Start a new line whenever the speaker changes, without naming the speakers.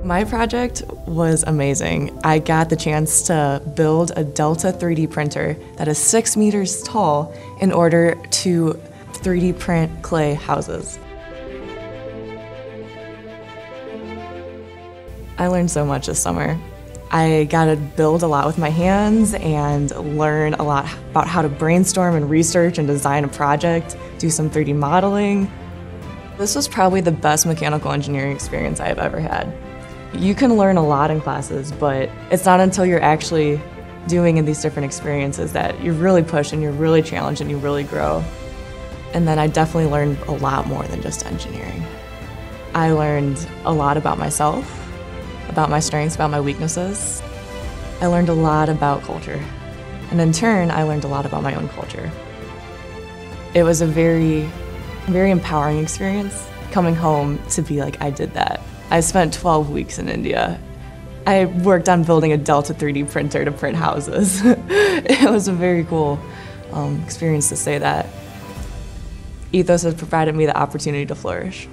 My project was amazing. I got the chance to build a Delta 3D printer that is 6 meters tall in order to 3D print clay houses. I learned so much this summer. I got to build a lot with my hands and learn a lot about how to brainstorm and research and design a project, do some 3D modeling. This was probably the best mechanical engineering experience I have ever had. You can learn a lot in classes, but it's not until you're actually doing in these different experiences that you're really pushed and you're really challenged and you really grow. And then I definitely learned a lot more than just engineering. I learned a lot about myself, about my strengths, about my weaknesses. I learned a lot about culture. And in turn, I learned a lot about my own culture. It was a very empowering experience coming home to be like, I did that. I spent 12 weeks in India. I worked on building a Delta 3D printer to print houses. It was a very cool experience to say that. Ethos has provided me the opportunity to flourish.